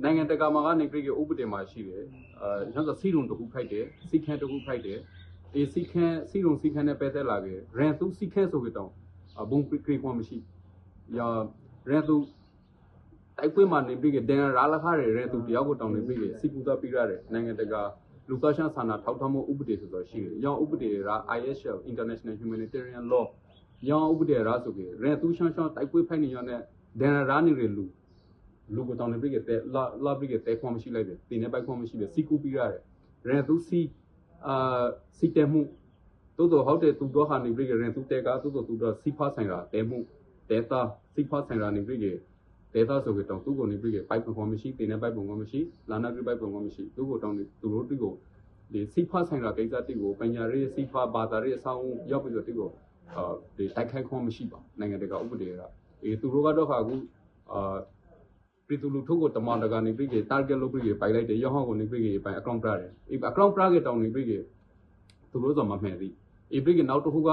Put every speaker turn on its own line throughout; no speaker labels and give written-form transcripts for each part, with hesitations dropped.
နိုင်ငံတကာမှာကနေပြည်ကဥပဒေမှာရှိတယ်ကျွန်တော်စီရုံတခုဖိုက်တယ်စီခန်းတခုဖိုက်တယ်အေးစီခန်းနဲ့ပဲသက်လာခဲ့ရန်သူစီခန်းဆိုကြတော့ဘုံပြေခွန်မရှိရာရန်သူတိုက်ပွဲမှာနေပြည်ကဒန်ရာလာခါရရန်သူတယောက်ကိုတောင်းနေပြည်ကစီပူတာပြရတယ်နိုင်ငံတကာလူသားချင်းစာနာထောက်ထားမှုဥပဒေဆိုတော့ရှိတယ်ရောင်းဥပဒေက ISL International Humanitarian Law ရောင်းဥပဒေရာဆိုကြရန်သူရှောင်းတိုက်ပွဲဖိုက်နေရတဲ့ဒန်ရာနေတဲ့လူကိုတောင်းနေပြည်ကလာပြည်ကတဲခွန်မရှိလိုက်ပဲတင်းနေပိုက်ခွန်မရှိပဲစီကူပြရတယ်ရန်သူစီတဲမှုတိုးတော့ဟုတ်တယ်သူတော့ဟာနေပြည်ကရန်သူတဲကတိုးတော့သူတော့စီဖာဆိုင်ရာတဲမှုတဲတာစီဖာဆိုင်ရာနေပြည်ကတဲတာဆိုကြတော့သူကိုနေပြည်ကပိုက်ခွန်မရှိတင်းနေပိုက်ခွန်မရှိလာနာပြည်ပိုက်ခွန်မရှိသူကိုတောင်းနေသူတို့တွေကိုဒီစီဖာဆိုင်ရာကိစ္စတိကိုပညာရေးစီဖာဘာသာရေးအဆောင်ရောက်ပြီးတော့တိကိုဒီတိုက်ခိုက်ခွန်မရှိပါနိုင်ငံတကာဥပဒေကအေးသူတို့ကတော့ဟာကူပြည်သူလူထုကိုတမန်တကာနေပြည်က target လုပ်ပြီးပိုင်လိုက်တယ်ရောဟောင်းကိုနေပြည်ကပိုင် account ပြတယ်အေး account ပြခဲ့တောင်းနေပြည်ကသူတို့ဆိုမှမှန်သည်အေးပြည်ကနောက်တစ်ခုက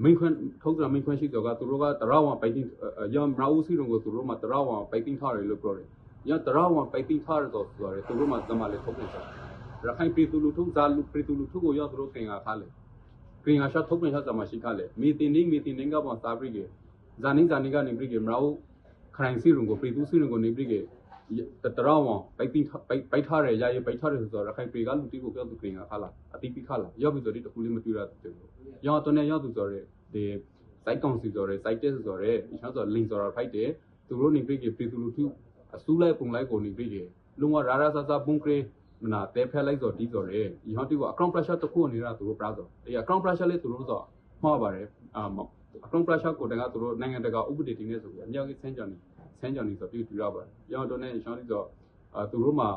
မင်းခွန်းထုတ်တာမင်းခွန်းရှိတော့ကသူတို့ကတရဝံပိုင်တင်ရောမရာဦးစီတို့ကိုသူတို့မှတရဝံပိုင်တင်ထားတယ်လို့ပြောတယ်ရတရဝံပိုင်တင်ထားတော့ဆိုတယ်သူတို့မှတမလေးထုတ်နေတယ်ရခိုင်ပြည်သူလူထုဇာလူပြည်သူလူထုကိုရောက်သူတို့ခင်ငါခါလေခင်ငါရှော့ထုတ်ပြန်ချက်မှာရှိခါလေမီတင်နေကပေါ်စာပြည်ကဇာနီကနေပြည်ကမရာဦးခရိုင်စီရုံကိုပြည်သူစီရုံကိုနေပြည်ကတရဝံပိုက်ထားရရရပိုက်ထားတယ်ဆိုတော့ရခိုင်ပြည်ကလူတီကိုပြောသူခင်ငါခါလာအတိပိခါလာရောက်ပြီးဆိုဒီတခုလေးမပြရတဲ့ရောက်တော့နေရောက်သူဆိုရဲဒီ site ကောင်စီဆိုရဲ site test ဆိုရဲဒီဆို link ဆိုတာဖိုက်တယ်သူတို့နေပြည်ကပြည်သူလူထုအစူးလိုက်ပုံလိုက်ကိုနေပြည်ကလုံဝရာဆဆပုံကရေမနာတဲဖက်လိုက်ဆိုဒီဆိုရဲဒီဟောတီကို account pressure တခုနေတာသူတို့ပြတော့ဒီ account pressure လေးသူတို့ဆိုမှားပါတယ်account pressure ကိုတကသူတို့နိုင်ငံတကာဥပဒေတင်နေဆိုပြီးအမြောက်ကြီးဆန်းကြောင်နေဆိုပြီးပြရပါတယ်ရောတော့နေရှောင်းပြီးတော့သူတို့မှာ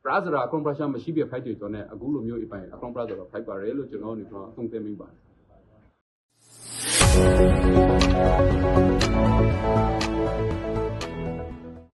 ပရာဇရာ account pressure မရှိပြဖိုက်တယ်ဆိုတော့အခုလိုမျိုးအပိုင်း account pressure တော့ဖိုက်ပါတယ်လို့ကျွန်တော်တို့နေတော့သုံးသပ်မိပါတယ်